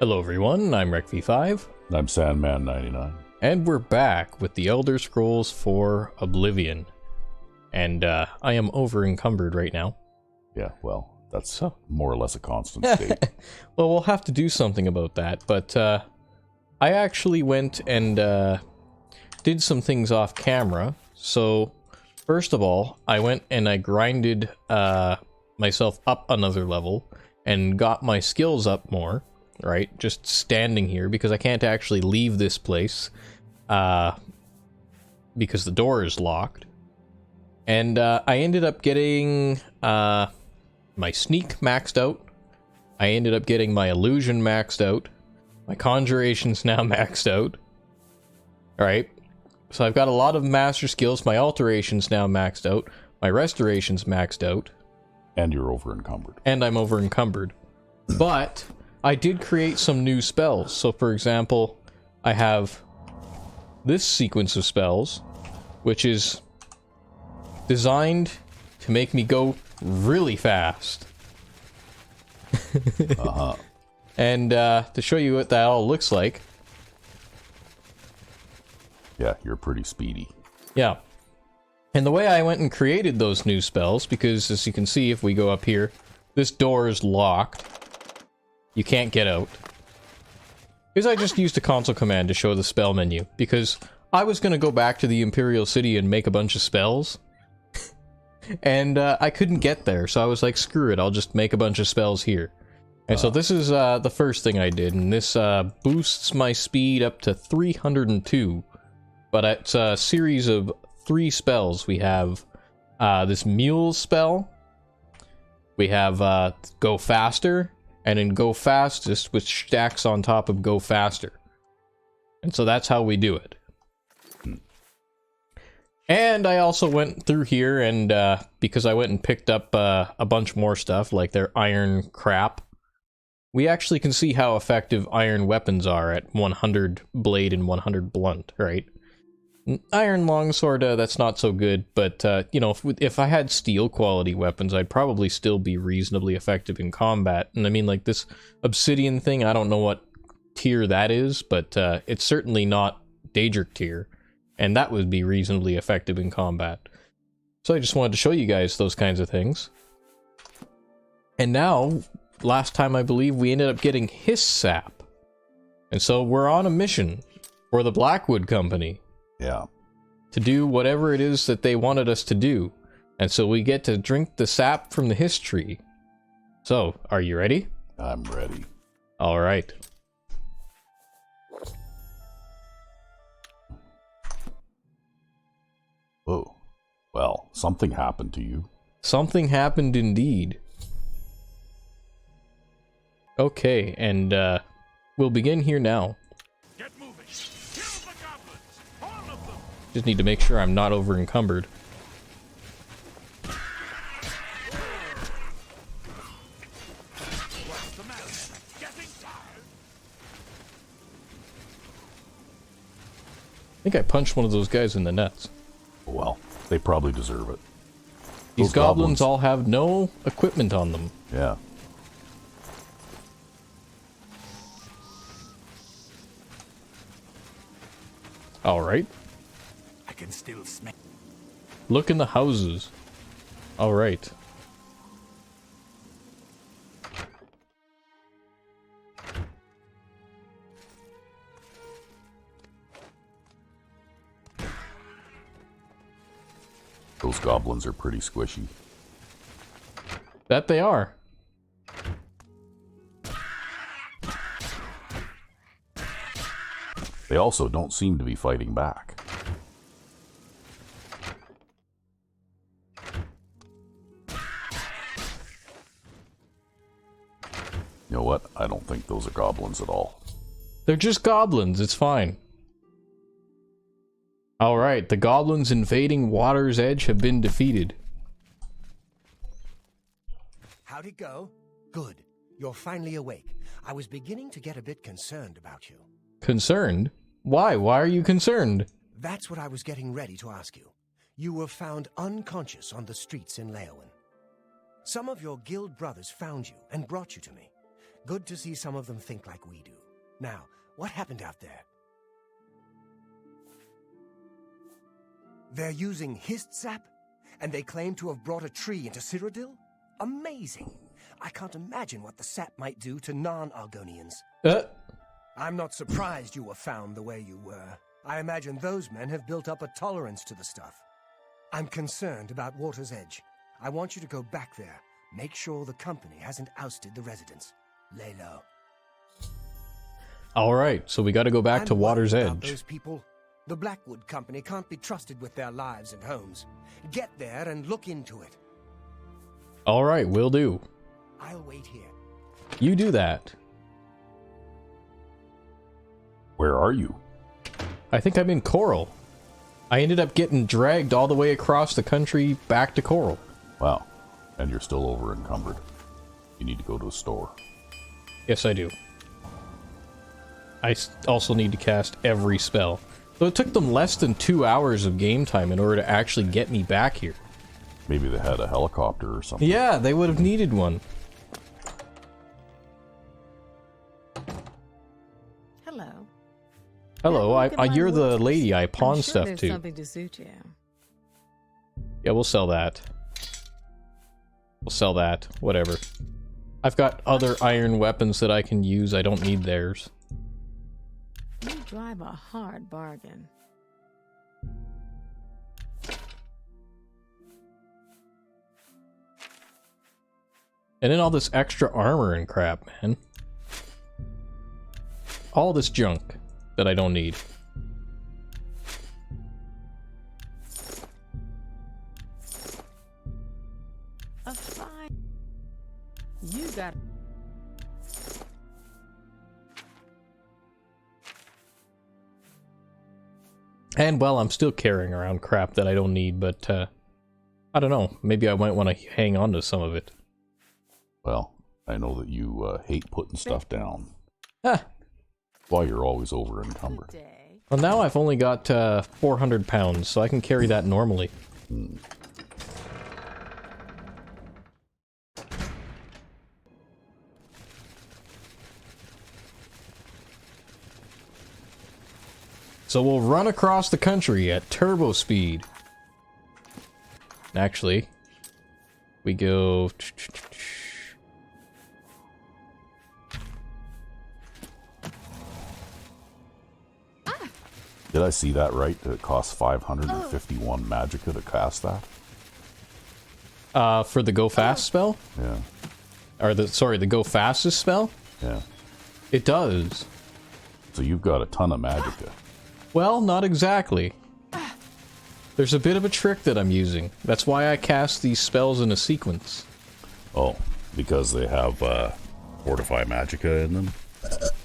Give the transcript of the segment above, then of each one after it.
Hello everyone, I'm Recv5. I'm Sandman099. And we're back with the Elder Scrolls for Oblivion. And I am over-encumbered right now. Yeah, well, that's more or less a constant state. Well, we'll have to do something about that, but I actually went and did some things off camera. So, first of all, I went and I grinded myself up another level and got my skills up more. Right, just standing here because I can't actually leave this place because the door is locked. And I ended up getting my sneak maxed out. I ended up getting my illusion maxed out. My conjuration's now maxed out. Alright, so I've got a lot of master skills. My alteration's now maxed out. My restoration's maxed out. And you're over encumbered. And I'm over encumbered. But I did create some new spells. So, for example, I have this sequence of spells, which is designed to make me go really fast. And to show you what that all looks like. Yeah, you're pretty speedy. Yeah. And the way I went and created those new spells, because as you can see, if we go up here, this door is locked. You can't get out. Because I just used a console command to show the spell menu. Because I was going to go back to the Imperial City and make a bunch of spells. And I couldn't get there. So I was like, screw it, I'll just make a bunch of spells here. And so this is the first thing I did. And this boosts my speed up to 302. But it's a series of 3 spells. We have this Mule spell. We have Go Faster. And in Go Fastest, which stacks on top of Go Faster. And so that's how we do it. And I also went through here, and because I went and picked up a bunch more stuff, like their iron crap, we actually can see how effective iron weapons are at 100 blade and 100 blunt, right? Iron longsword, that's not so good, but, you know, if I had steel quality weapons, I'd probably still be reasonably effective in combat. And I mean, like, this obsidian thing, I don't know what tier that is, but it's certainly not Daedric tier, and that would be reasonably effective in combat. So I just wanted to show you guys those kinds of things. And now, last time I believe, we ended up getting hist sap. And so we're on a mission for the Blackwood Company. Yeah. To do whatever it is that they wanted us to do. And so we get to drink the sap from the hist tree. So, are you ready? I'm ready. Alright. Oh. Well, something happened to you. Something happened indeed. Okay, and we'll begin here now. Just need to make sure I'm not over encumbered. I think I punched one of those guys in the nuts. Well, they probably deserve it. These goblins all have no equipment on them. Yeah. Alright. Can still smell. Look in the houses. Alright. Those goblins are pretty squishy. That they are. They also don't seem to be fighting back. You know what? I don't think those are goblins at all. They're just goblins, it's fine. Alright, the goblins invading Water's Edge have been defeated. How'd it go? Good. You're finally awake. I was beginning to get a bit concerned about you. Concerned? Why? Why are you concerned? That's what I was getting ready to ask you. You were found unconscious on the streets in Leowin. Some of your guild brothers found you and brought you to me. Good to see some of them think like we do. Now, what happened out there? They're using hist sap? And they claim to have brought a tree into Cyrodiil? Amazing! I can't imagine what the sap might do to non-Argonians. I'm not surprised you were found the way you were. I imagine those men have built up a tolerance to the stuff. I'm concerned about Water's Edge. I want you to go back there. Make sure the company hasn't ousted the residents. Lay low. Alright, so we gotta go back to Water's worried about Edge. those people. The Blackwood Company can't be trusted with their lives and homes. Get there and look into it. Alright, will do. I'll wait here. You do that. Where are you? I think I'm in Coral. I ended up getting dragged all the way across the country back to Coral. Wow. And you're still over encumbered. You need to go to a store. Yes, I do. I also need to cast every spell. So it took them less than 2 hours of game time in order to actually get me back here. Maybe they had a helicopter or something. Yeah, they would have needed one. Hello. Hello, you're the lady I pawn I'm sure stuff there's to. something to suit you. Yeah, we'll sell that. We'll sell that. Whatever. I've got other iron weapons that I can use. I don't need theirs. You drive a hard bargain. And then all this extra armor and crap, man. All this junk that I don't need. A fine. You got. And, well, I'm still carrying around crap that I don't need, but, I don't know. Maybe I might want to hang on to some of it. Well, I know that you hate putting stuff down. Ah. Why you're always over encumbered. Day. Well, now I've only got, 400 pounds, so I can carry that normally. Hmm. So we'll run across the country at turbo speed. Actually, we go... Did I see that right? That it costs 551 magicka to cast that? For the go fast spell? Yeah. Or the go fastest spell? Yeah. It does. So you've got a ton of magicka. Well, not exactly. There's a bit of a trick that I'm using. That's why I cast these spells in a sequence. Oh, because they have Fortify magicka in them?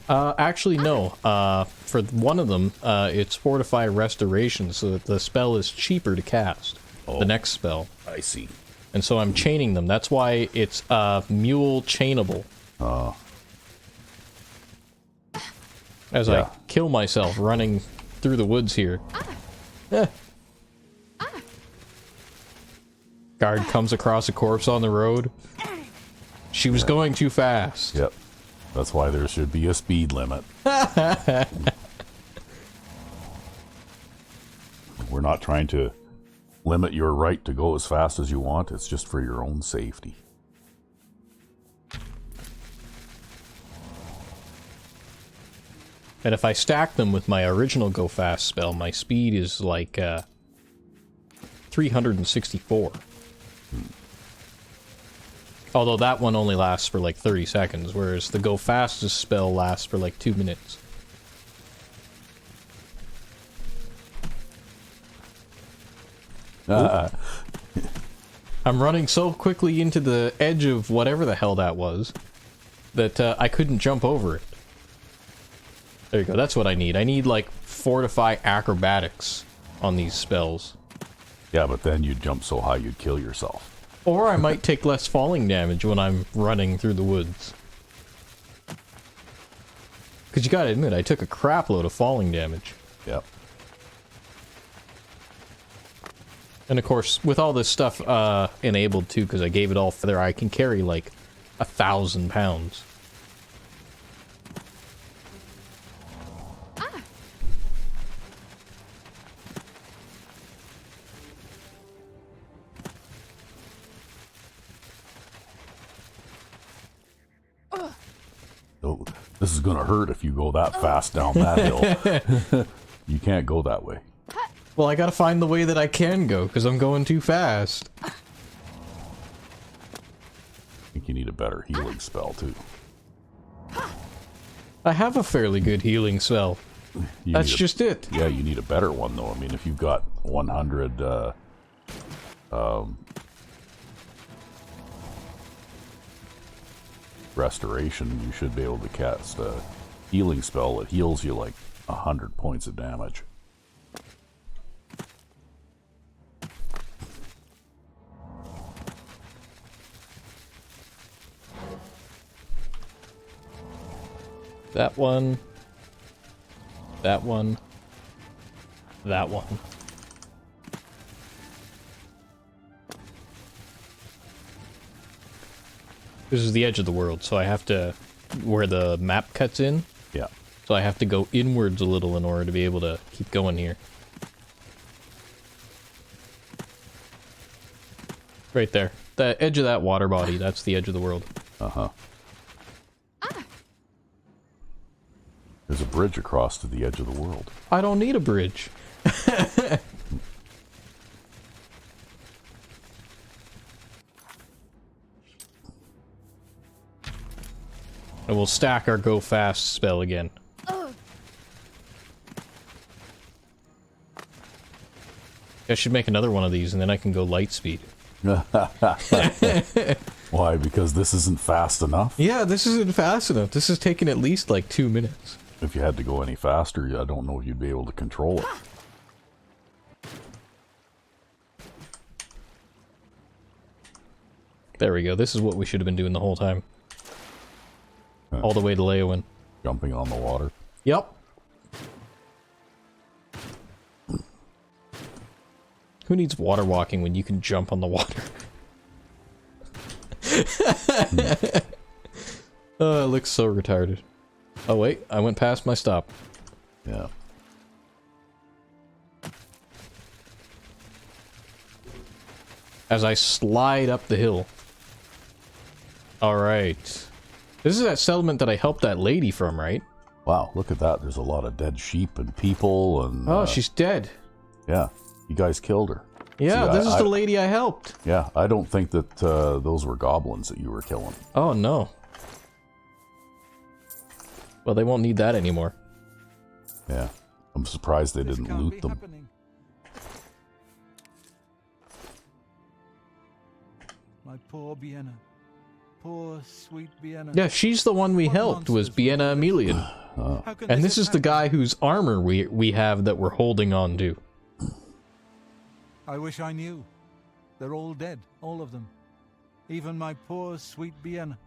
Actually, no. For one of them, it's Fortify Restoration, so that the spell is cheaper to cast. Oh. The next spell. I see. And so I'm chaining them. That's why it's mule chainable. As I kill myself running through the woods here. Guard comes across a corpse on the road. She was going too fast. Yep. That's why there should be a speed limit. We're not trying to limit your right to go as fast as you want. It's just for your own safety. And if I stack them with my original Go Fast spell, my speed is like 364. Although that one only lasts for like 30 seconds, whereas the Go Fastest spell lasts for like 2 minutes. I'm running so quickly into the edge of whatever the hell that was that I couldn't jump over it. There you go, that's what I need. I need, like, Fortify Acrobatics on these spells. Yeah, but then you'd jump so high you'd kill yourself. Or I might take less falling damage when I'm running through the woods. Because you gotta admit, I took a crap load of falling damage. Yep. And of course, with all this stuff enabled too, because I gave it all feather, I can carry like 1,000 pounds. Oh, this is gonna hurt if you go that fast down that hill. You can't go that way. Well, I gotta find the way that I can go, because I'm going too fast. I think you need a better healing spell, too. I have a fairly good healing spell. That's just it. Yeah, you need a better one, though. I mean, if you've got 100, restoration, you should be able to cast a healing spell that heals you like 100 points of damage. That one. That one. That one. This is the edge of the world, so I have to... where the map cuts in. Yeah. So I have to go inwards a little in order to be able to keep going here. Right there. The edge of that water body, that's the edge of the world. Uh-huh. There's a bridge across to the edge of the world. I don't need a bridge. And we'll stack our go fast spell again. I should make another one of these and then I can go light speed. Why? Because this isn't fast enough? Yeah, this isn't fast enough. This is taking at least like 2 minutes. If you had to go any faster, I don't know if you'd be able to control it. There we go. This is what we should have been doing the whole time. All the way to Leowin. Jumping on the water. Yep. Who needs water walking when you can jump on the water? Oh, it looks so retarded. Oh wait, I went past my stop. Yeah. As I slide up the hill. Alright. This is that settlement that I helped that lady from, right? Wow, look at that. There's a lot of dead sheep and people and... Oh, she's dead. Yeah, you guys killed her. Yeah, See, this is the lady I helped. Yeah, I don't think that those were goblins that you were killing. Oh, no. Well, they won't need that anymore. Yeah, I'm surprised they didn't loot them. My poor Vienna. Poor, sweet Vienna. Yeah, she's the one we helped, was Bienna Emilian. And this is the guy whose armor we have that we're holding on to. I wish I knew. They're all dead, all of them. Even my poor, sweet Vienna.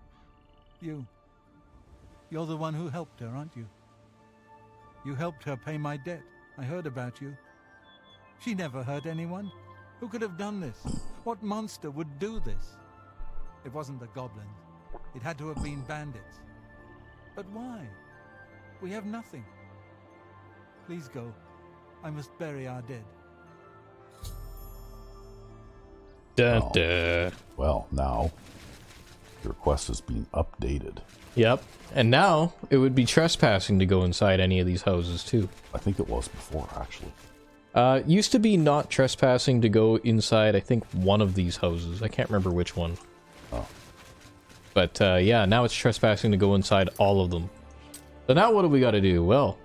You're the one who helped her, aren't you? You helped her pay my debt. I heard about you. She never hurt anyone. Who could have done this? What monster would do this? It wasn't the goblins. It had to have been bandits. But why? We have nothing. Please go. I must bury our dead. Dun, dun. Well, now, the request has been updated. Yep. And now, it would be trespassing to go inside any of these houses, too. I think it was before, actually. Used to be not trespassing to go inside, I think, one of these houses. I can't remember which one. Oh. But, yeah, now it's trespassing to go inside all of them. So now what do we gotta do? Well...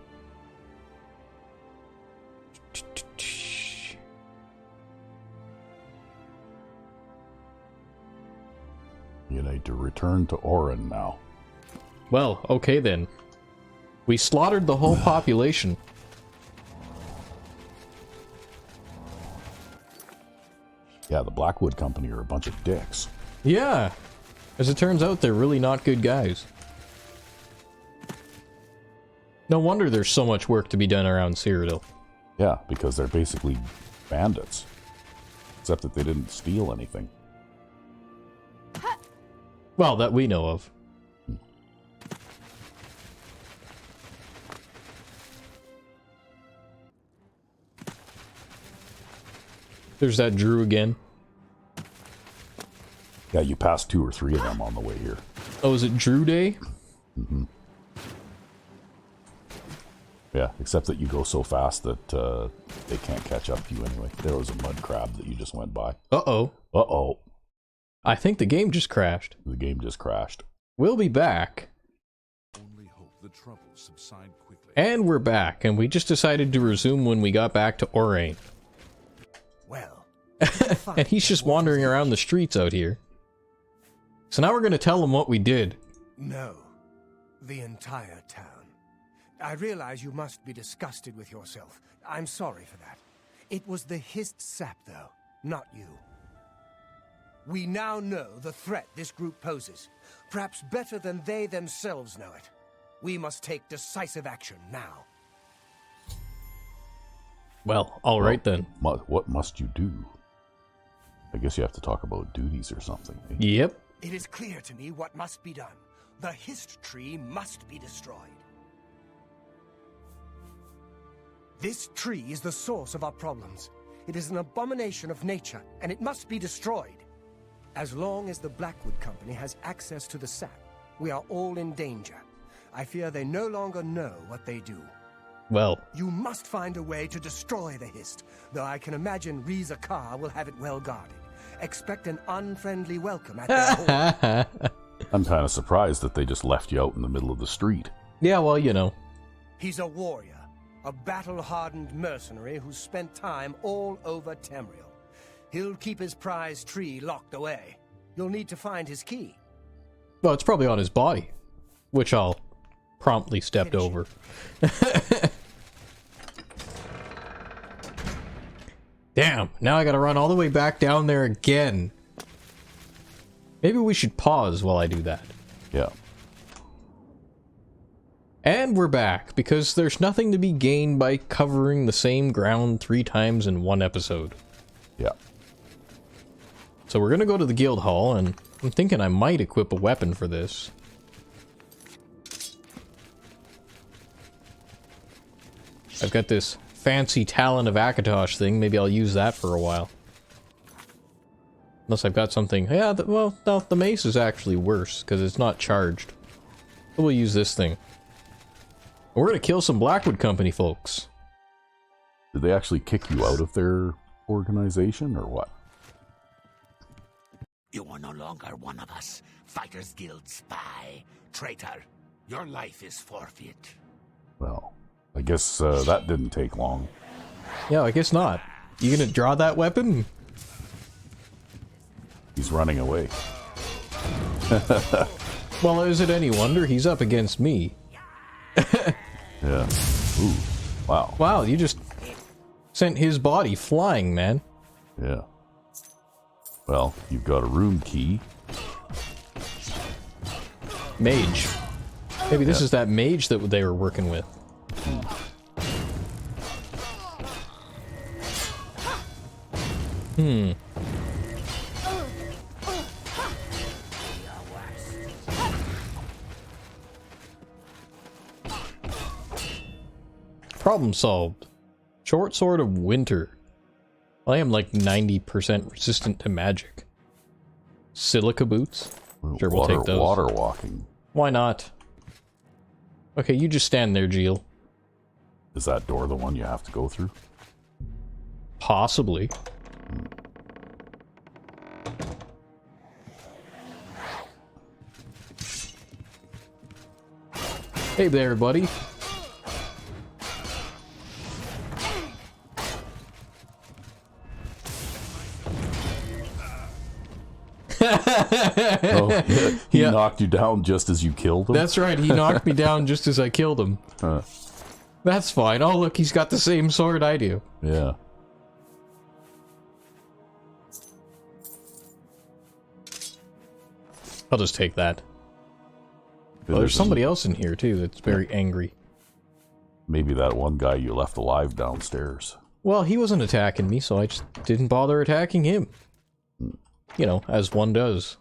You need to return to Orin now. Well, okay then. We slaughtered the whole population. Yeah, the Blackwood Company are a bunch of dicks. Yeah. As it turns out, they're really not good guys. No wonder there's so much work to be done around Cyrodiil. Yeah, because they're basically bandits. Except that they didn't steal anything. Well, that we know of. There's that Drew again. Yeah, you passed 2 or 3 of them on the way here. Oh, is it Drew Day? Mm-hmm. Yeah, except that you go so fast that they can't catch up to you anyway. There was a mud crab that you just went by. Uh-oh. Uh-oh. I think the game just crashed. The game just crashed. We'll be back. Only hope the troubles subside quickly. And we're back, and we just decided to resume when we got back to Orain. Well, And he's just wandering around the streets out here. So now we're going to tell him what we did. No, the entire town. I realize you must be disgusted with yourself. I'm sorry for that. It was the hist sap, though, not you. We now know the threat this group poses, perhaps better than they themselves know it. We must take decisive action now. Well, all right then. What must you do? I guess you have to talk about duties or something. Eh? Yep. It is clear to me what must be done. The hist tree must be destroyed. This tree is the source of our problems. It is an abomination of nature, and it must be destroyed. As long as the Blackwood Company has access to the sap, we are all in danger. I fear they no longer know what they do. Well. You must find a way to destroy the hist, though I can imagine Reza Kar will have it well guarded. Expect an unfriendly welcome at their home. I'm kind of surprised that they just left you out in the middle of the street. Yeah, well, you know. He's a warrior, a battle-hardened mercenary who's spent time all over Tamriel. He'll keep his prized tree locked away. You'll need to find his key. Well, it's probably on his body, which I'll promptly stepped over. Damn, now I gotta run all the way back down there again. Maybe we should pause while I do that. Yeah. And we're back, because there's nothing to be gained by covering the same ground 3 times in one episode. Yeah. So we're gonna go to the guild hall, and I'm thinking I might equip a weapon for this. I've got this fancy Talon of Akatosh thing. Maybe I'll use that for a while. Unless I've got something... Yeah, well, no, the mace is actually worse, because it's not charged. So we'll use this thing. We're gonna kill some Blackwood Company folks. Did they actually kick you out of their organization, or what? You are no longer one of us. Fighters Guild spy. Traitor. Your life is forfeit. Well, I guess that didn't take long. Yeah, I guess not. You gonna draw that weapon? He's running away. Well, is it any wonder he's up against me? Yeah. Ooh. Wow. Wow, you just sent his body flying, man. Yeah. Well, you've got a room key. Mage. Maybe this is that mage that they were working with. Hmm. Problem solved. Short sword of winter. I am like 90% resistant to magic. Silica boots. Sure, we'll take those. Water walking. Why not? Okay, you just stand there, Jill. Is that door the one you have to go through? Possibly. Hey there, buddy. Oh, he knocked you down just as you killed him? That's right, he knocked me down just as I killed him. That's fine. Oh, look, he's got the same sword I do. Yeah. I'll just take that. Well, there's somebody else in here, too, that's very angry. Maybe that one guy you left alive downstairs. Well, he wasn't attacking me, so I just didn't bother attacking him. You know, as one does.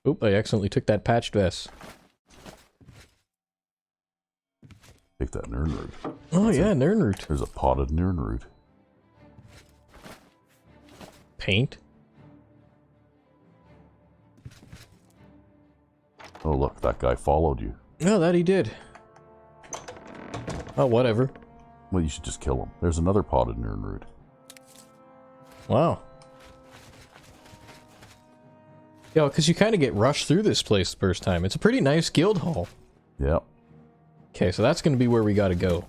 Oop, I accidentally took that patched vest. Take that Nirnroot. Oh yeah, Nirnroot. There's a potted Nirnroot. Paint? Oh look, that guy followed you. Oh, that he did. Oh, whatever. Well, you should just kill him. There's another potted Nirnroot. Wow. Yeah, because you kind of get rushed through this place the first time. It's a pretty nice guild hall. Yep. Okay, so that's going to be where we got to go.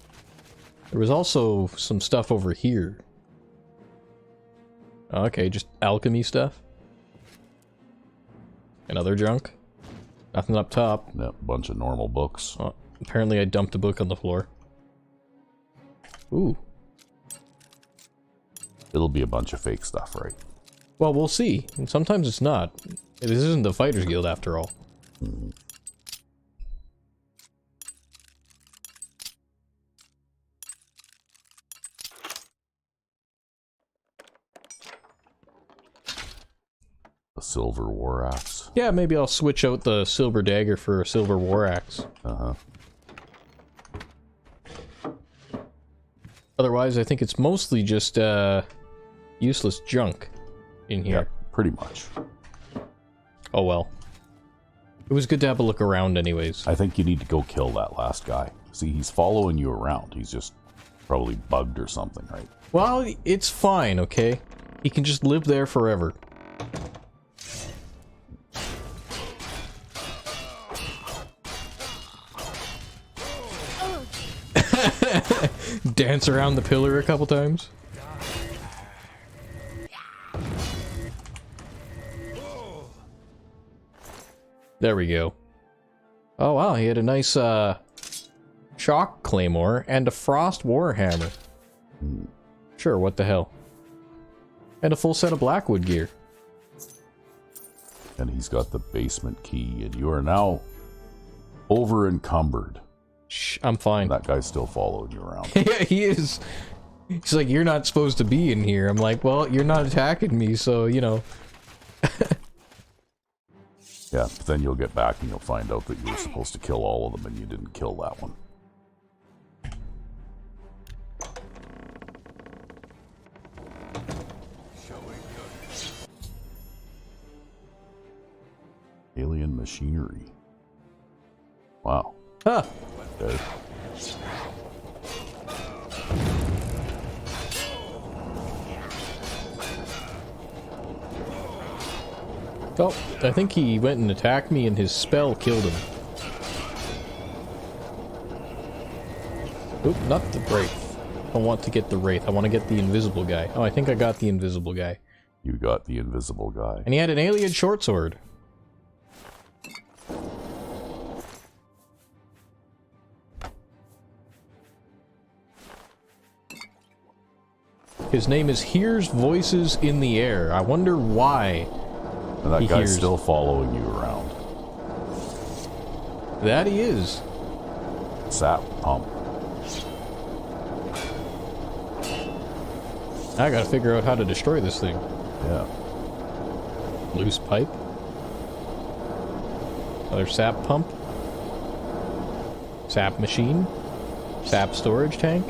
There was also some stuff over here. Okay, just alchemy stuff. And other junk. Nothing up top. Yep, bunch of normal books. Oh, apparently I dumped a book on the floor. Ooh. It'll be a bunch of fake stuff, right? Well, we'll see. And sometimes it's not. This isn't the Fighters Guild after all. Mm. A silver war axe. Yeah, maybe I'll switch out the silver dagger for a silver war axe. Uh-huh. Otherwise, I think it's mostly just useless junk in here. Yeah, pretty much. Oh well. It was good to have a look around anyways. I think you need to go kill that last guy. See, he's following you around. He's just probably bugged or something, right? Well, it's fine, okay? He can just live there forever. Dance around the pillar a couple times. There we go. Oh wow, he had a nice shock claymore and a frost warhammer. Sure, what the hell. And a full set of Blackwood gear. And he's got the basement key, and you are now over encumbered. Shh, I'm fine. That guy's still following you around. Yeah, he is. He's like, you're not supposed to be in here. I'm like, well, you're not attacking me, so, you know. Yeah, but then you'll get back and you'll find out that you were supposed to kill all of them and you didn't kill that one. Alien machinery. Wow. Huh. Okay. Oh, I think he went and attacked me and his spell killed him. Oop, not the Wraith. I want to get the Wraith. I want to get the invisible guy. Oh, I think I got the invisible guy. You got the invisible guy. And he had an alien short sword. His name is Hears Voices in the Air. I wonder why. And that he guy's hears. still following you around. That he is. Sap pump. I gotta figure out how to destroy this thing. Yeah. Loose pipe. Another sap pump. Sap machine. Sap storage tank.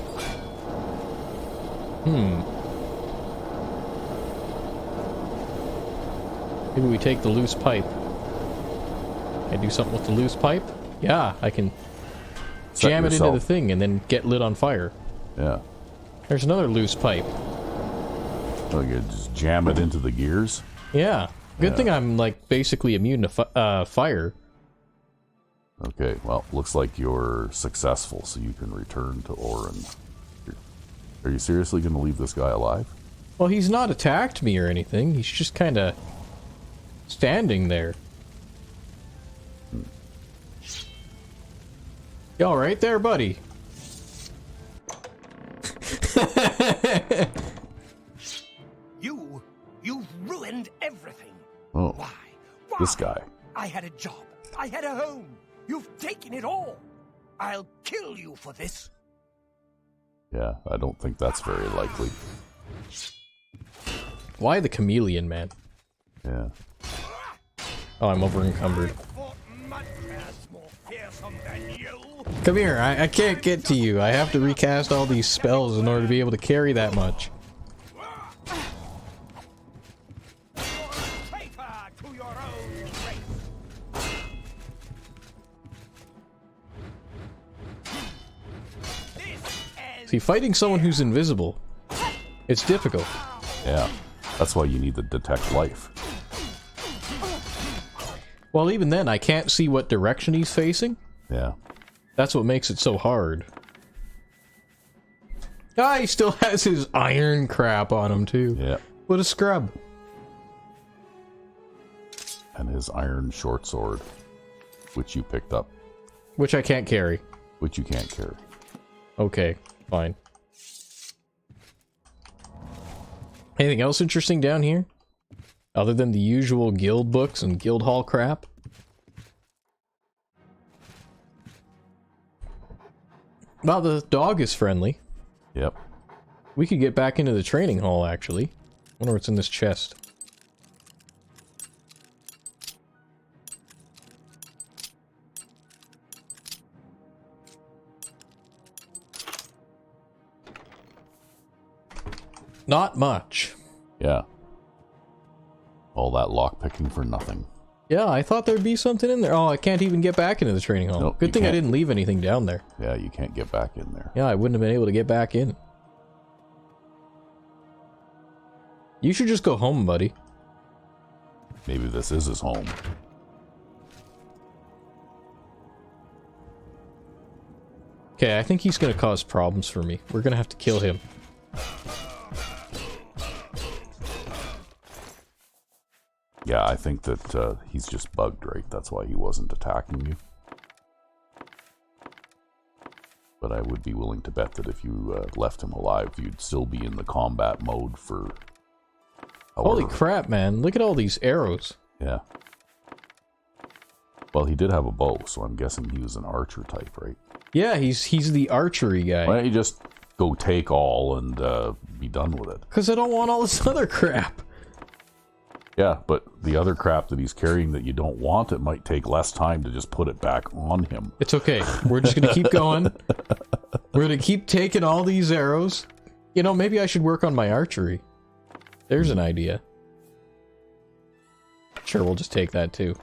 Maybe we take the loose pipe. Can I do something with the loose pipe? Yeah, I can jam it into the thing and then get lit on fire. Yeah. There's another loose pipe. Oh, you just jam it into the gears? Yeah. Good thing I'm, like, basically immune to fire. Okay, well, looks like you're successful, so you can return to Orin. Are you seriously going to leave this guy alive? Well, he's not attacked me or anything. He's just kind of standing there. You all right there, buddy? You've ruined everything. Oh, Why? this guy. I had a job. I had a home. You've taken it all. I'll kill you for this. Yeah, I don't think that's very likely. Why the chameleon, man? Yeah. Oh, I'm over encumbered. Come here, I can't get to you. I have to recast all these spells in order to be able to carry that much. See, fighting someone who's invisible, it's difficult. Yeah, that's why you need to detect life. Well, even then, I can't see what direction he's facing. Yeah. That's what makes it so hard. Ah, he still has his iron crap on him, too. Yeah. What a scrub. And his iron short sword, which you picked up. Which I can't carry. Which you can't carry. Okay, fine. Anything else interesting down here? Other than the usual guild books and guild hall crap? Well, the dog is friendly. Yep. We could get back into the training hall, actually. Wonder what's in this chest. Not much. Yeah. All that lockpicking for nothing. Yeah, I thought there'd be something in there. Oh, I can't even get back into the training hall. Nope, Good thing I didn't leave anything down there. Yeah, you can't get back in there. Yeah, I wouldn't have been able to get back in. You should just go home, buddy. Maybe this is his home. Okay, I think he's gonna cause problems for me. We're gonna have to kill him. Yeah, I think that he's just bugged, right? That's why he wasn't attacking you. But I would be willing to bet that if you left him alive, you'd still be in the combat mode for... Holy crap, man. Look at all these arrows. Yeah. Well, he did have a bow, so I'm guessing he was an archer type, right? Yeah, he's the archery guy. Why don't you just go take all and be done with it? Because I don't want all this other crap. Yeah, but the other crap that he's carrying that you don't want, it might take less time to just put it back on him. It's okay. We're just gonna keep going. We're gonna keep taking all these arrows. You know, maybe I should work on my archery. There's an idea. Sure, we'll just take that too.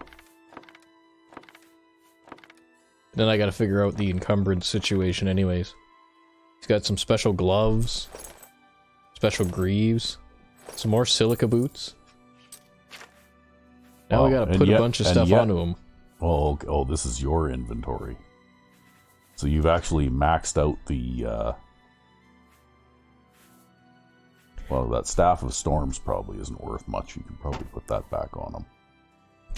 Then I gotta figure out the encumbrance situation anyways. He's got some special gloves. Special greaves. Some more silica boots. Now we gotta put a bunch of stuff onto him. Oh, this is your inventory. So you've actually maxed out the... Well, that Staff of Storms probably isn't worth much. You can probably put that back on him.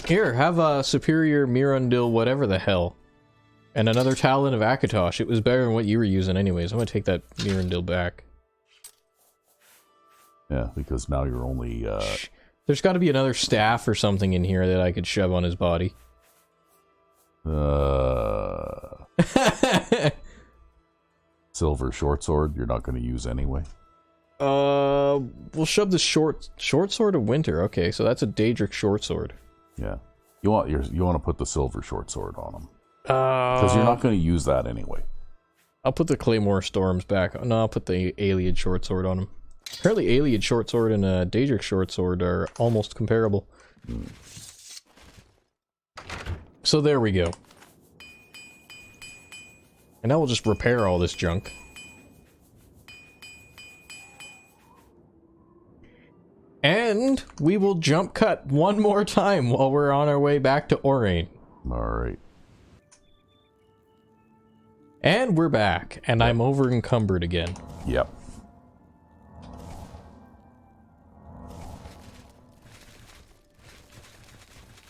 Here, have a Superior Mirandil whatever the hell. And another Talon of Akatosh. It was better than what you were using anyways. I'm gonna take that Mirandil back. Yeah, because now you're only... There's gotta be another staff or something in here that I could shove on his body. Silver short sword, you're not going to use anyway. We'll shove the short sword of winter. Okay, so that's a Daedric short sword. Yeah, you want to put the silver short sword on him because you're not going to use that anyway. I'll put the Claymore Storms back. No, I'll put the Ayleid short sword on him. Apparently, Ayleid short sword and a Daedric short sword are almost comparable. So there we go. And now we'll just repair all this junk. And we will jump cut one more time while we're on our way back to Orain. Alright. And we're back, and I'm over encumbered again. Yep.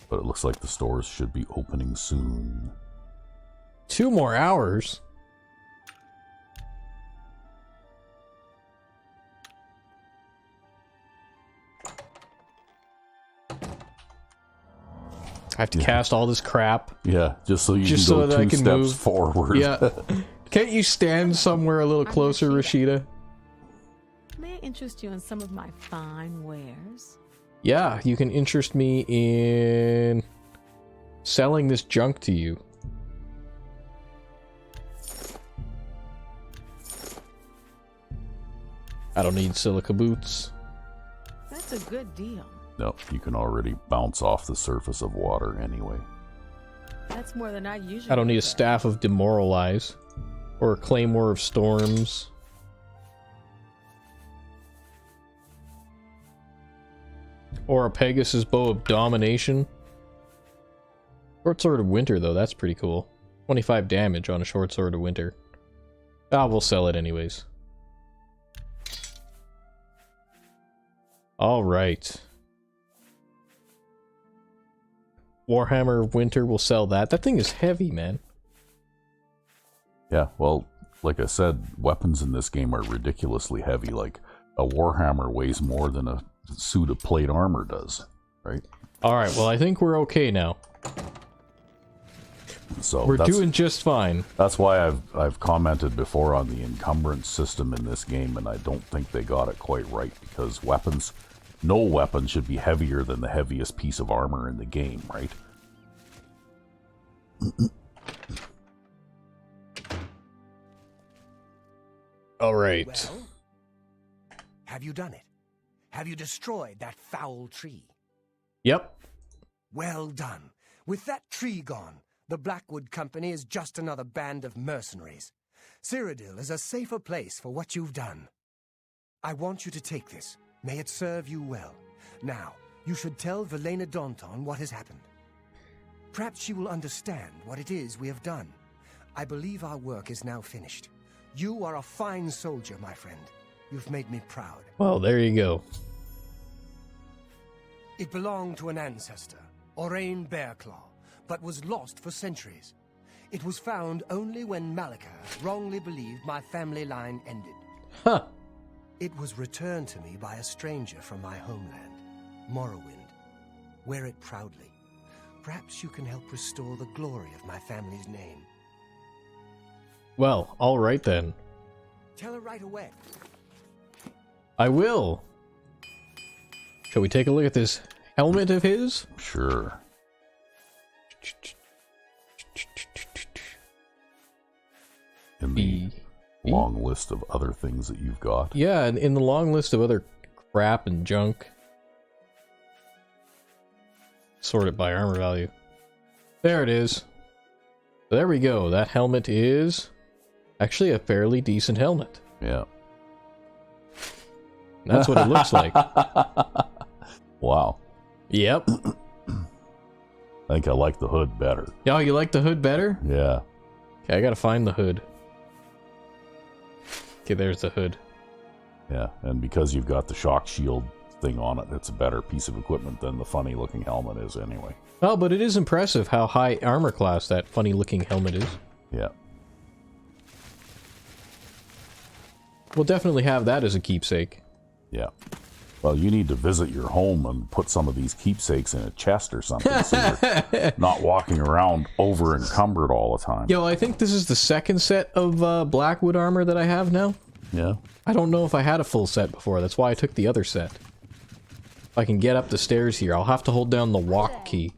But it looks like the stores should be opening soon. 2 more hours? I have to cast all this crap. Yeah, just so you just can go so that I 2 can steps move forward. Yeah. Can't you stand somewhere a little closer, Rashida? May I interest you in some of my fine wares? Yeah, you can interest me in selling this junk to you. I don't need silica boots. That's a good deal. No, you can already bounce off the surface of water anyway. That's more than I usually. I don't need a Staff of Demoralize. Or a Claymore of Storms. Or a Pegasus Bow of Domination. Short Sword of Winter, though, that's pretty cool. 25 damage on a Short Sword of Winter. Ah, we'll sell it anyways. Alright. Warhammer of Winter, we'll sell that. That thing is heavy, man. Yeah, well, like I said, weapons in this game are ridiculously heavy. Like, a Warhammer weighs more than a suit of plate armor does, right? Alright, well, I think we're okay now. So we're doing just fine. That's why I've commented before on the encumbrance system in this game, and I don't think they got it quite right, because weapons, no weapon should be heavier than the heaviest piece of armor in the game, right? Alright. Well, have you done it? Have you destroyed that foul tree? Yep. Well done. With that tree gone, the Blackwood Company is just another band of mercenaries. Cyrodiil is a safer place for what you've done. I want you to take this. May it serve you well. Now, you should tell Velena Daunton what has happened. Perhaps she will understand what it is we have done. I believe our work is now finished. You are a fine soldier, my friend. You've made me proud. Well, there you go. It belonged to an ancestor, Orain Bearclaw, but was lost for centuries. It was found only when Malika wrongly believed my family line ended. Huh. It was returned to me by a stranger from my homeland, Morrowind. Wear it proudly. Perhaps you can help restore the glory of my family's name. Well, alright then. Tell her right away. I will. Shall we take a look at this helmet of his? Sure. In the long list of other things that you've got. Yeah, and in the long list of other crap and junk. Sort it by armor value. There it is. There we go. That helmet is actually a fairly decent helmet. Yeah. That's what it looks like. Wow. Yep. I think I like the hood better. Oh, you like the hood better? Yeah. Okay, I gotta find the hood. Okay, there's the hood. Yeah, and because you've got the shock shield thing on it, it's a better piece of equipment than the funny looking helmet is anyway. Oh, but it is impressive how high armor class that funny looking helmet is. Yeah. We'll definitely have that as a keepsake. Yeah. Well, you need to visit your home and put some of these keepsakes in a chest or something so you're not walking around over encumbered all the time. Yo, I think this is the second set of Blackwood armor that I have now. Yeah. I don't know if I had a full set before. That's why I took the other set. If I can get up the stairs here, I'll have to hold down the walk key.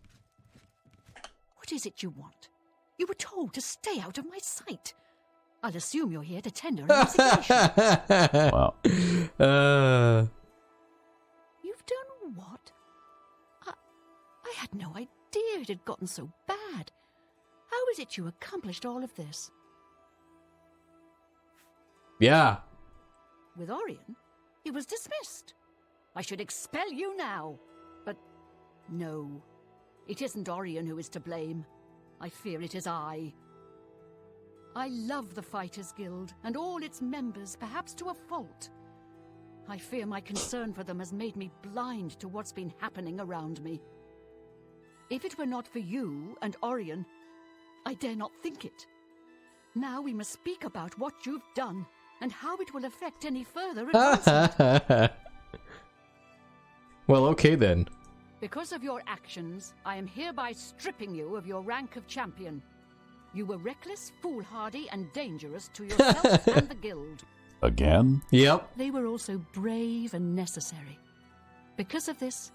What is it you want? You were told to stay out of my sight. I'll assume you're here to tender an resignation. Wow. You've done what? I had no idea it had gotten so bad. How is it you accomplished all of this? Yeah. With Orion, he was dismissed. I should expel you now. But no, it isn't Orion who is to blame. I fear it is I. I love the Fighters Guild and all its members, perhaps to a fault. I fear my concern for them has made me blind to what's been happening around me. If it were not for you and Orion, I dare not think it. Now we must speak about what you've done and how it will affect any further advancement. Well, okay then. Because of your actions, I am hereby stripping you of your rank of champion. You were reckless, foolhardy, and dangerous to yourself and the guild. Again? Yep. They were also brave and necessary. Because of this,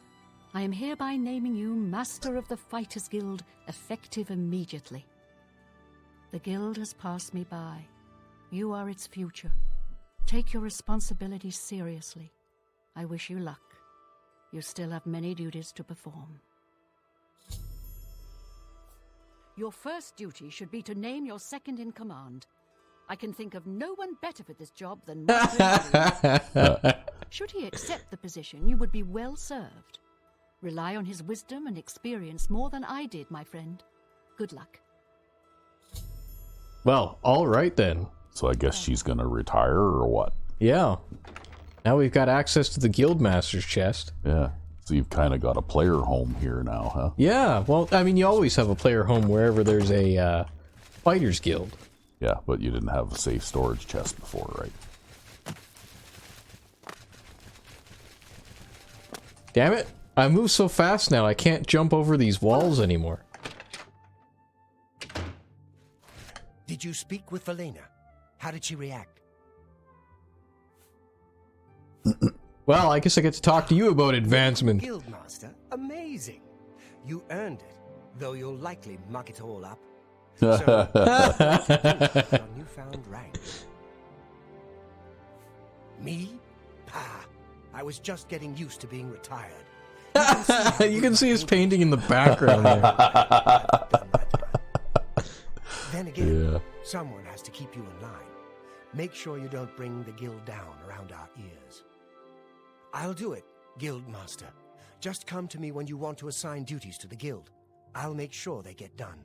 I am hereby naming you Master of the Fighters Guild, effective immediately. The guild has passed me by. You are its future. Take your responsibilities seriously. I wish you luck. You still have many duties to perform. Your first duty should be to name your second in command. I can think of no one better for this job than Master Odil. Should he accept the position, you would be well served. Rely on his wisdom and experience more than I did, my friend. Good luck. Well, alright then. So I guess she's gonna retire, or what? Yeah. Now we've got access to the Guildmaster's chest. Yeah. So you've kind of got a player home here now, huh? Yeah, well, I mean, you always have a player home wherever there's a Fighters Guild. Yeah, but you didn't have a safe storage chest before, right? Damn it. I move so fast now, I can't jump over these walls anymore. Did you speak with Valena? How did she react? Well, I guess I get to talk to you about advancement. Guildmaster, amazing. You earned it, though you'll likely muck it all up. So, your newfound rank. Me? Pah. I was just getting used to being retired. You can see his painting in the background there. Then again, Yeah. someone has to keep you in line. Make sure you don't bring the guild down around our ears. I'll do it, Guildmaster. Just come to me when you want to assign duties to the guild. I'll make sure they get done.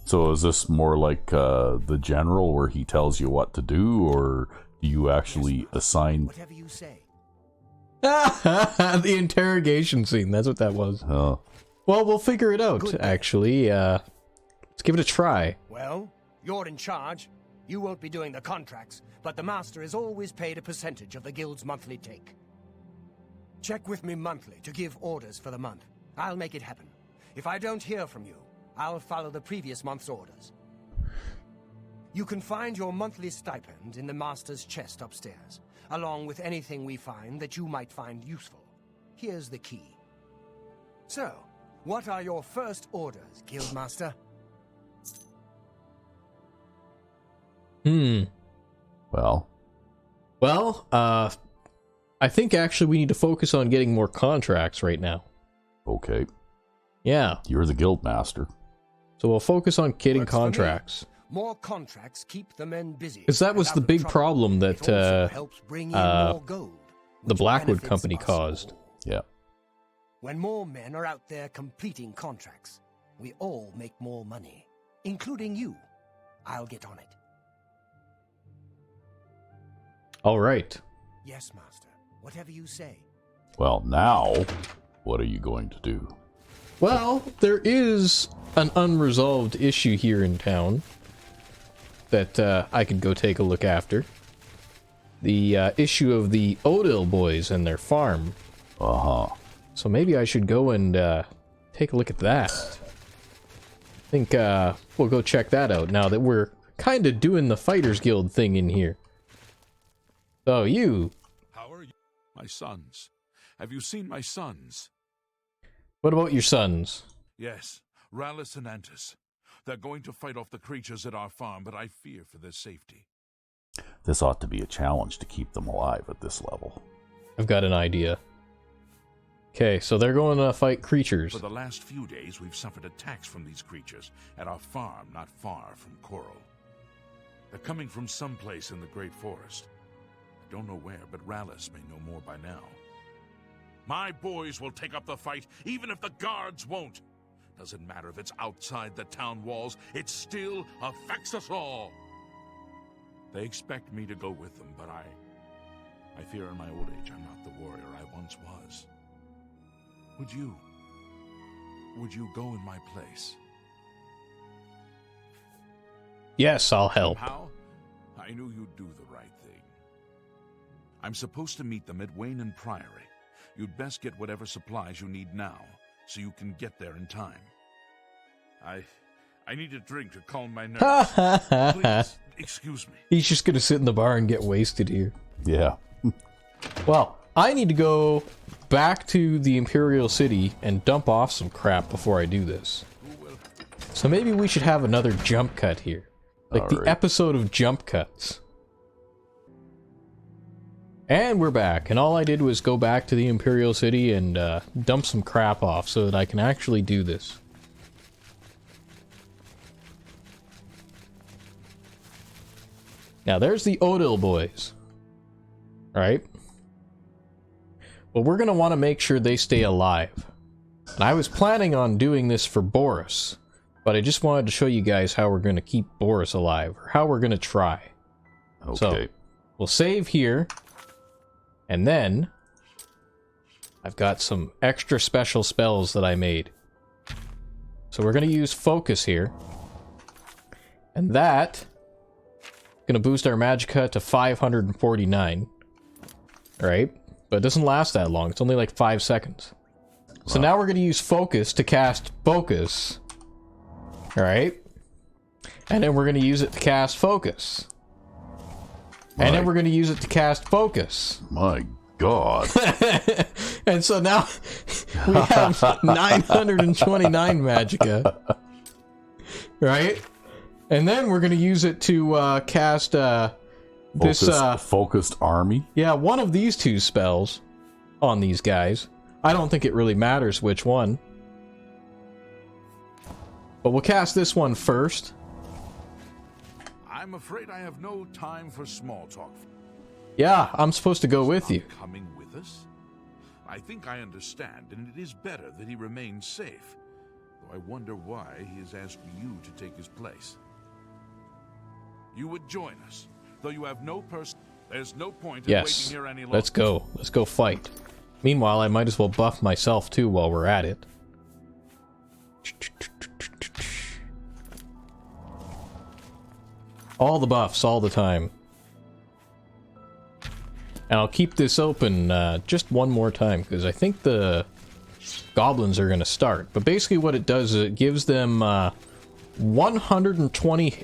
So is this more like the general where he tells you what to do, or do you actually assign... Whatever you say. The interrogation scene, that's what that was. Oh. Well, we'll figure it out, actually. Let's give it a try. Well, you're in charge. You won't be doing the contracts, but the master is always paid a percentage of the guild's monthly take. Check with me monthly to give orders for the month. I'll make it happen. If I don't hear from you, I'll follow the previous month's orders. You can find your monthly stipend in the master's chest upstairs, along with anything we find that you might find useful. Here's the key. So, what are your first orders, Guildmaster? Well, I think actually we need to focus on getting more contracts right now. Okay. Yeah. You're the guild master. So we'll focus on getting Works for me. contracts. More contracts keep the men busy. Because that was and the out of big trouble. problem It that also helps bring in more gold, the which Blackwood benefits Company us caused. all. Yeah. When more men are out there completing contracts, we all make more money, including you. I'll get on it. All right. Yes, Master. Whatever you say. Well, now, what are you going to do? Well, there is an unresolved issue here in town that I could go take a look after. The issue of the Odil boys and their farm. Uh-huh. So maybe I should go and take a look at that. I think we'll go check that out now that we're kind of doing the Fighters Guild thing in here. So you... How are you? My sons. Have you seen my sons? What about your sons? Yes, Rallis and Antis. They're going to fight off the creatures at our farm, but I fear for their safety. This ought to be a challenge to keep them alive at this level. I've got an idea. Okay, so they're going to fight creatures. For the last few days, we've suffered attacks from these creatures at our farm not far from Coral. They're coming from someplace in the Great Forest. I don't know where, but Rallis may know more by now. My boys will take up the fight, even if the guards won't. Doesn't matter if it's outside the town walls, it still affects us all. They expect me to go with them, but I fear in my old age I'm not the warrior I once was. Would you go in my place? Yes, I'll help. How? I knew you'd do the right thing. I'm supposed to meet them at Wayne and Priory. You'd best get whatever supplies you need now, so you can get there in time. I need a drink to calm my nerves. Please, excuse me. He's just gonna sit in the bar and get wasted here. Yeah. Well, I need to go back to the Imperial City and dump off some crap before I do this. So maybe we should have another jump cut here. Like the episode of jump cuts. And we're back, and all I did was go back to the Imperial City and dump some crap off so that I can actually do this. Now there's the Odil boys. Right? But we're going to want to make sure they stay alive. And I was planning on doing this for Boris, but I just wanted to show you guys how we're going to keep Boris alive, or how we're going to try. Okay. So, we'll save here, and then I've got some extra special spells that I made. So we're going to use Focus here, and that going to boost our Magicka to 549. Alright, but it doesn't last that long, it's only like 5 seconds. So now we're going to use Focus to cast Focus. Alright? And then we're going to use it to cast Focus. And then we're going to use it to cast Focus. My God. And so now we have 929 Magicka. Right? And then we're going to use it to cast this... Focused Army? Yeah, one of these two spells on these guys. I don't think it really matters which one. But we'll cast this one first. I'm afraid I have no time for small talk. Yeah, I'm supposed to go with you. Coming with us? I think I understand, and it is better that he remains safe. Though I wonder why he has asked you to take his place. You would join us, though you have no person. There's no point in waiting here any longer. Let's go. Let's go fight. Meanwhile, I might as well buff myself too while we're at it. All the buffs, all the time. And I'll keep this open just one more time, because I think the goblins are going to start. But basically what it does is it gives them 120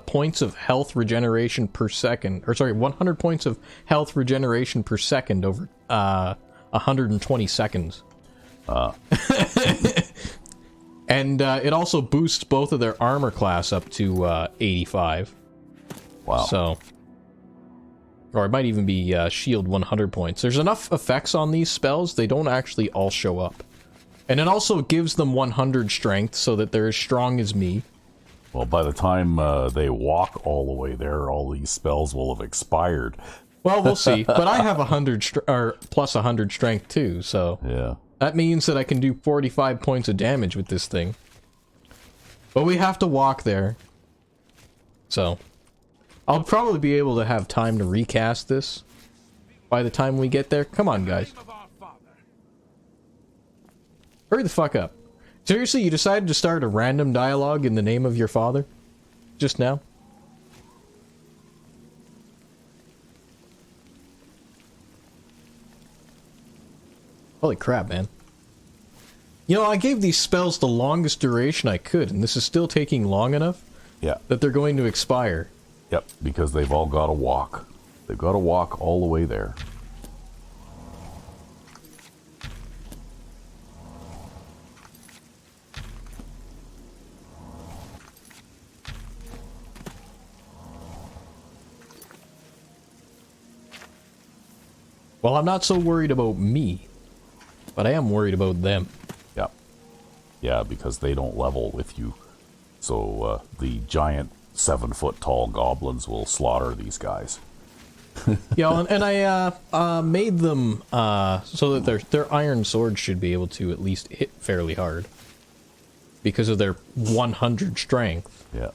points of health regeneration per second. Or sorry, 100 points of health regeneration per second over 120 seconds. And it also boosts both of their armor class up to 85. Wow. So, or it might even be shield 100 points. There's enough effects on these spells, they don't actually all show up. And it also gives them 100 strength, so that they're as strong as me. Well, by the time they walk all the way there, all these spells will have expired. Well, we'll see. But I have 100 or plus 100 strength too, so yeah, that means that I can do 45 points of damage with this thing. But we have to walk there, so I'll probably be able to have time to recast this by the time we get there. Come on, guys. Hurry the fuck up. Seriously, you decided to start a random dialogue in the name of your father? Just now? Holy crap, man. You know, I gave these spells the longest duration I could, and this is still taking long enough that they're going to expire. Yep, because they've all got to walk. They've got to walk all the way there. Well, I'm not so worried about me, but I am worried about them. Yeah. Yeah, because they don't level with you. So, the giant 7-foot-tall goblins will slaughter these guys. Yeah, and I made them so that their iron swords should be able to at least hit fairly hard. Because of their 100 strength. Yeah.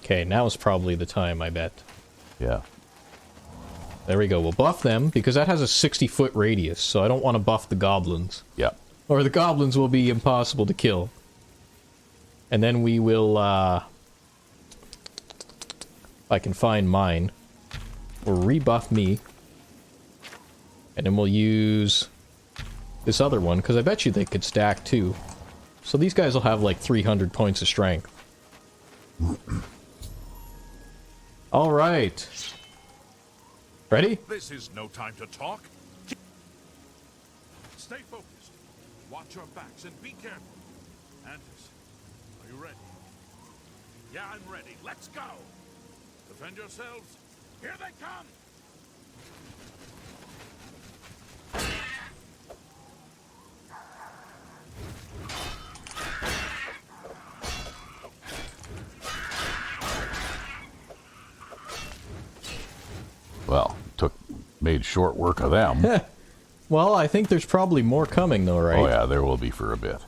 Okay, now is probably the time, I bet. Yeah. There we go. We'll buff them, because that has a 60-foot radius, so I don't want to buff the goblins. Yeah. Or the goblins will be impossible to kill. And then we will, if I can find mine, we'll rebuff me. And then we'll use this other one, because I bet you they could stack too. So these guys will have like 300 points of strength. Alright. Ready? This is no time to talk. Stay focused. Watch your backs and be careful. Antis, are you ready? Yeah, I'm ready. Let's go. Defend yourselves. Here they come. made short work of them. Well, I think there's probably more coming, though, right? Oh yeah, there will be for a bit.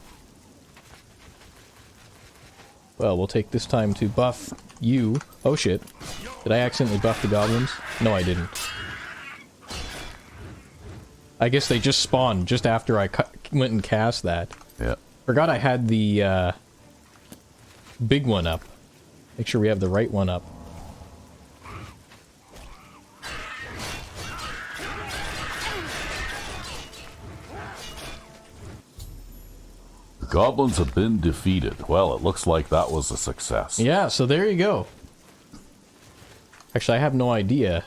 Well, we'll take this time to buff you. Oh shit. Did I accidentally buff the goblins? No, I didn't. I guess they just spawned just after I went and cast that. Yeah. Forgot I had the big one up. Make sure we have the right one up. The goblins have been defeated. Well, it looks like that was a success. Yeah, so there you go. Actually, I have no idea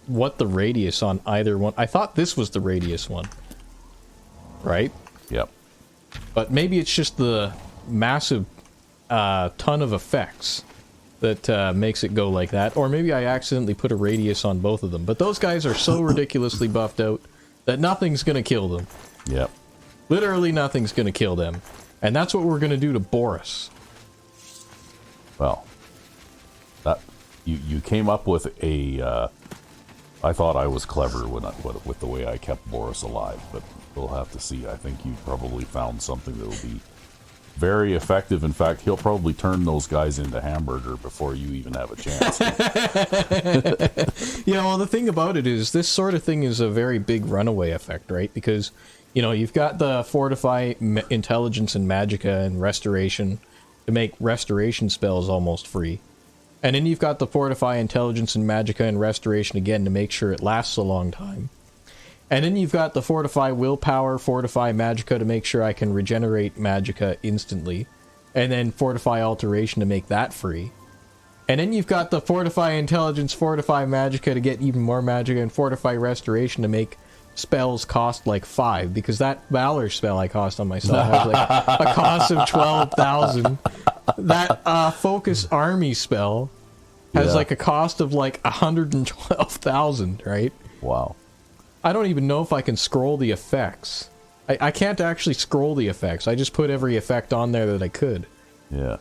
what the radius on either one... I thought this was the radius one. Right? Yep. But maybe it's just the massive ton of effects that makes it go like that. Or maybe I accidentally put a radius on both of them. But those guys are so ridiculously buffed out that nothing's going to kill them. Yep. Literally nothing's going to kill them. And that's what we're going to do to Boris. Well, that you came up with a... I thought I was clever with the way I kept Boris alive, but we'll have to see. I think you probably found something that will be very effective. In fact, he'll probably turn those guys into hamburger before you even have a chance. Yeah, well, the thing about it is, this sort of thing is a very big runaway effect, right? Because, you know, you've got the Fortify Intelligence and Magicka and Restoration to make Restoration spells almost free. And then you've got the Fortify Intelligence and Magicka and Restoration again to make sure it lasts a long time. And then you've got the Fortify Willpower, Fortify Magicka to make sure I can regenerate Magicka instantly. And then Fortify Alteration to make that free. And then you've got the Fortify Intelligence, Fortify Magicka to get even more Magicka, and Fortify Restoration to make spells cost like 5, because that Valor spell I cost on myself has like a cost of 12,000. That Focus Army spell has like a cost of like 112,000, right? Wow. I don't even know if I can scroll the effects. I can't actually scroll the effects. I just put every effect on there that I could. Yeah.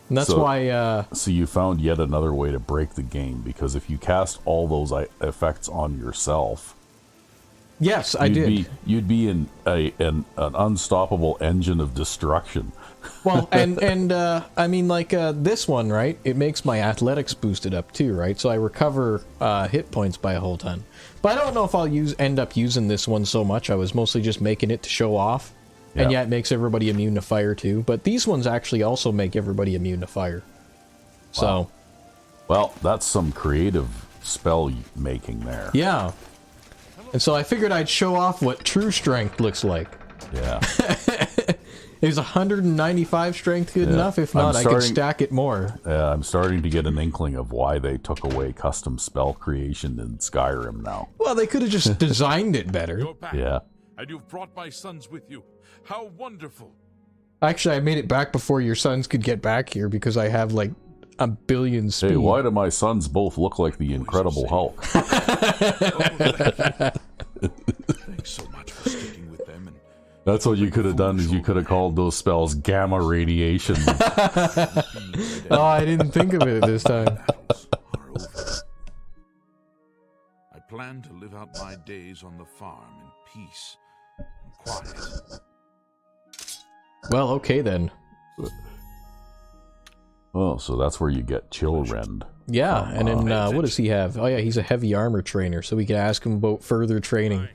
And that's why... So you found yet another way to break the game, because if you cast all those effects on yourself... Yes, I did. You'd be in an unstoppable engine of destruction. Well, and I mean, like, this one, right? It makes my athletics boosted up too, right? So I recover hit points by a whole ton. But I don't know if I'll end up using this one so much. I was mostly just making it to show off. Yeah. And yeah, it makes everybody immune to fire too. But these ones actually also make everybody immune to fire. So... Wow. Well, that's some creative spell making there. Yeah. And so I figured I'd show off what true strength looks like. Yeah. Is 195 strength good enough? If not, I can stack it more. I'm starting to get an inkling of why they took away custom spell creation in Skyrim now. Well, they could have just designed it better. You're back, yeah. And you've brought my sons with you. How wonderful. Actually, I made it back before your sons could get back here because I have like a billion speed. Hey, why do my sons both look like the Incredible Hulk? Thanks so much for sticking with them. And that's what you could have done, is you could have called those spells gamma radiation. Oh, I didn't think of it this time. I plan to live out my days on the farm in peace and quiet. Well, okay then. Oh, so that's where you get Chillrend. Yeah, and then what does he have? Oh yeah, he's a heavy armor trainer, so we can ask him about further training.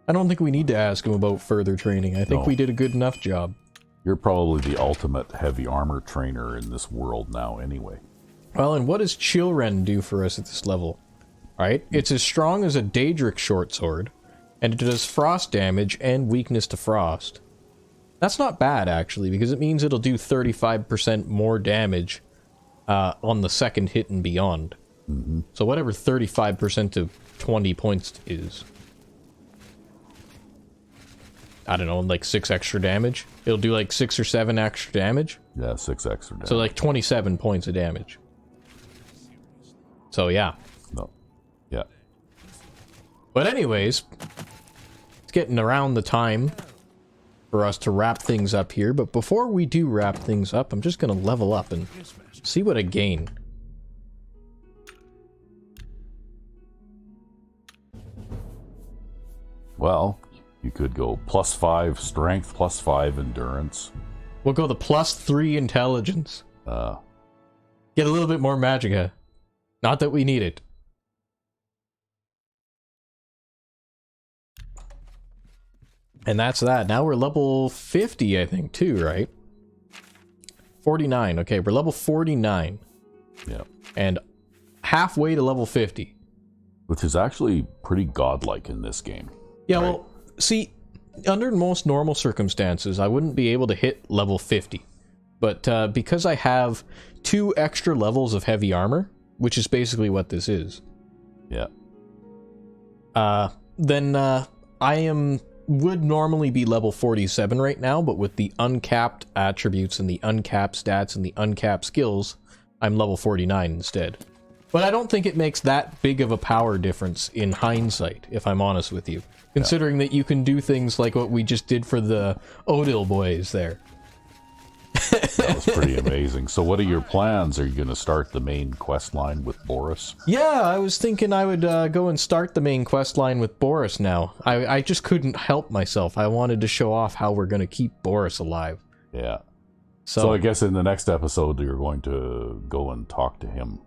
I don't think we need to ask him about further training. I think we did a good enough job. You're probably the ultimate heavy armor trainer in this world now anyway. Well, and what does Chillrend do for us at this level? Right? It's as strong as a Daedric short sword, and it does frost damage and weakness to frost. That's not bad, actually, because it means it'll do 35% more damage on the second hit and beyond. Mm-hmm. So whatever 35% of 20 points is. I don't know, like 6 extra damage? It'll do like 6 or 7 extra damage? Yeah, 6 extra damage. So like 27 points of damage. So yeah. No. Yeah. But anyways, it's getting around the time for us to wrap things up here. But before we do wrap things up, I'm just going to level up and see what I gain. Well, you could go +5 strength, +5 endurance. We'll go the +3 intelligence. Get a little bit more magicka. Not that we need it. And that's that. Now we're level 50, I think, too, right? 49. Okay, we're level 49. Yeah. And halfway to level 50. Which is actually pretty godlike in this game. Yeah, right? well, see, under most normal circumstances, I wouldn't be able to hit level 50. But because I have 2 extra levels of heavy armor, which is basically what this is. Yeah. Then I would normally be level 47 right now, but with the uncapped attributes and the uncapped stats and the uncapped skills, I'm level 49 instead. But I don't think it makes that big of a power difference in hindsight, if I'm honest with you. Considering that you can do things like what we just did for the Odil boys there. That was pretty amazing. So what are your plans? Are you going to start the main quest line with Boris? Yeah, I was thinking I would go and start the main quest line with Boris now. I just couldn't help myself. I wanted to show off how we're going to keep Boris alive. Yeah. So I guess in the next episode you're going to go and talk to him.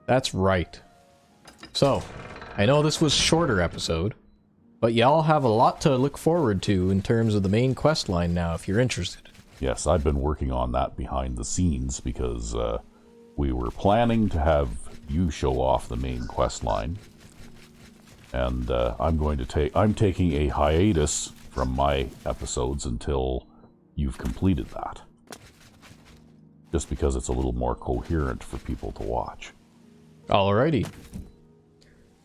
That's right. So, I know this was a shorter episode, but y'all have a lot to look forward to in terms of the main quest line now, if you're interested. Yes, I've been working on that behind the scenes because we were planning to have you show off the main quest line. And I'm taking a hiatus from my episodes until you've completed that. Just because it's a little more coherent for people to watch. Alrighty.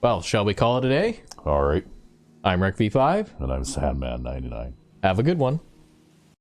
Well, shall we call it a day? Alright. I'm Recv5. And I'm Sandman099. Have a good one.